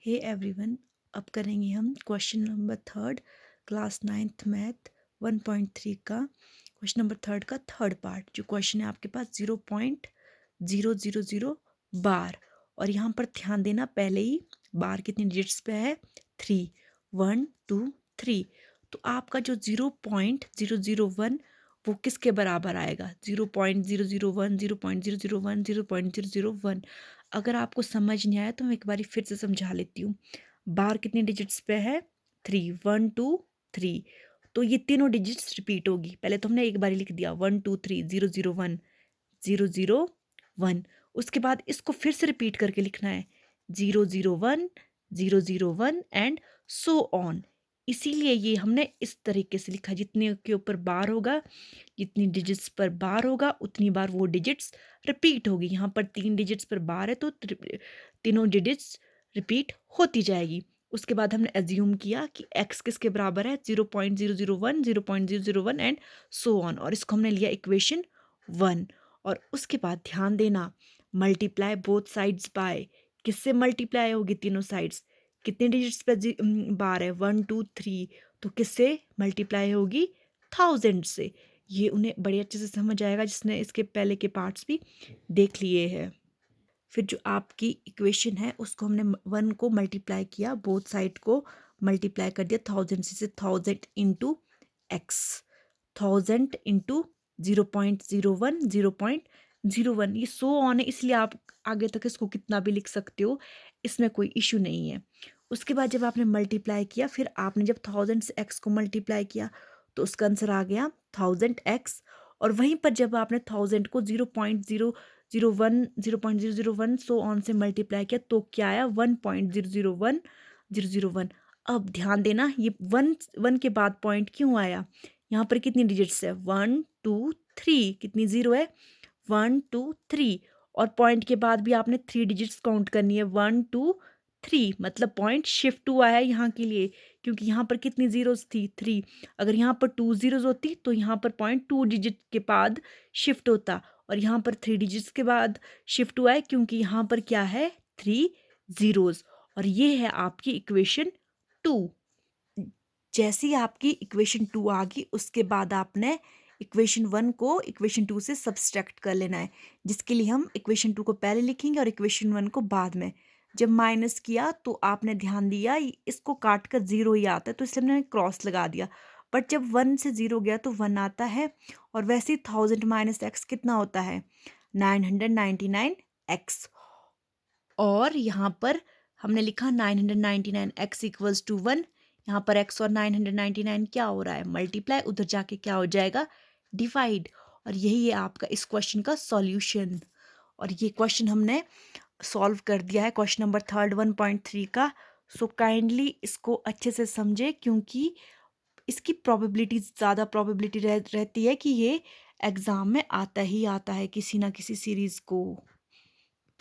Hey everyone, अब करेंगे हम question number third class 9th math 1.3 का क्वेश्चन नंबर थर्ड का थर्ड पार्ट। जो क्वेश्चन है आपके पास 0.000 बार, और यहाँ पर ध्यान देना पहले ही बार कितनी डिजिट्स पे है 3, 1 2 3। तो आपका जो 0.001 वो किसके बराबर आएगा 0.001 0.001 0.001। अगर आपको समझ नहीं आया तो मैं एक बारी फिर से समझा लेती हूँ। बार कितनी डिजिट्स पे है 3, 1 2 3। तो ये तीनों डिजिट्स रिपीट होगी। पहले तो हमने एक बारी लिख दिया 1 2 3 0 0 1 0 0 1। उसके बाद इसको फिर से रिपीट करके लिखना है 0 0 1 0 0 1 एंड सो ऑन। इसीलिए ये हमने इस तरीके से लिखा, जितने के ऊपर बार होगा, जितनी डिजिट्स पर बार होगा उतनी बार वो डिजिट्स रिपीट होगी। यहाँ पर 3 डिजिट्स पर बार है तो तीनों डिजिट्स रिपीट होती जाएगी। उसके बाद हमने एज्यूम किया कि x किसके बराबर है 0.001 0.001 एंड सो ऑन, और इसको हमने लिया इक्वेशन 1। और उसके बाद ध्यान देना मल्टीप्लाई बोथ साइड्स बाय, किससे मल्टीप्लाई होगी तीनों साइड्स, कितने डिजिट्स पे बार है 1 2 3, तो किससे मल्टीप्लाई होगी 1000 से। ये उन्हें बड़े अच्छे से समझ आएगा जिसने इसके पहले के पार्ट्स भी देख लिए हैं। फिर जो आपकी इक्वेशन है उसको हमने 1 को मल्टीप्लाई किया, बोथ साइड को मल्टीप्लाई कर दिया 1000 से 1000 इंटू एक्स, 1000 इंटू 0.01 0.01। ये सो ऑन है, इसलिए आप आगे तक इसको कितना भी लिख सकते हो, इसमें कोई इशू नहीं है। उसके बाद जब आपने मल्टीप्लाई किया, फिर आपने जब 1000 से x को मल्टीप्लाई किया तो उसका आंसर आ गया 1000x। और वहीं पर जब आपने 1000 को 0.001 सो ऑन से मल्टीप्लाई किया तो क्या आया 1.001 001। अब ध्यान देना ये 1 के बाद पॉइंट क्यों आया, यहाँ पर कितनी डिजिट्स है 1 2 3, कितनी जीरो है 1 2 3, और पॉइंट के बाद भी आपने 3 डिजिट्स काउंट करनी है 1 2 3, मतलब पॉइंट शिफ्ट हुआ है यहाँ के लिए, क्योंकि यहाँ पर कितनी जीरोस थी 3। अगर यहाँ पर 2 जीरोस होती तो यहाँ पर पॉइंट 2 डिजिट के बाद शिफ्ट होता, और यहाँ पर 3 डिजिट्स के बाद शिफ्ट हुआ है क्योंकि यहाँ पर क्या है 3 जीरोस। और ये है आपकी इक्वेशन 2। जैसे ही आपकी इक्वेशन 2 आ गई उसके बाद आपने इक्वेशन 1 को इक्वेशन 2 से सब्सट्रैक्ट कर लेना है, जिसके लिए हम इक्वेशन 2 को पहले लिखेंगे और इक्वेशन 1 को बाद में। जब माइनस किया तो आपने ध्यान दिया इसको काट कर 0 ही आता है, तो इसलिए हमने क्रॉस लगा दिया। बट जब 1 से 0 गया तो 1 आता है, और वैसे ही 1000 माइनस एक्स कितना होता है 999x। और यहाँ पर हमने लिखा 999x इक्वल्स टू 1। यहाँ पर x और 999 क्या हो रहा है मल्टीप्लाई, उधर जाके क्या हो जाएगा डिवाइड। और यही है आपका इस क्वेश्चन का सॉल्यूशन। और ये क्वेश्चन हमने सॉल्व कर दिया है, क्वेश्चन नंबर थर्ड 1.3 का। सो काइंडली इसको अच्छे से समझे, क्योंकि इसकी प्रोबेबिलिटी ज़्यादा प्रोबेबिलिटी रहती है कि ये एग्ज़ाम में आता ही आता है किसी ना किसी सीरीज़ को।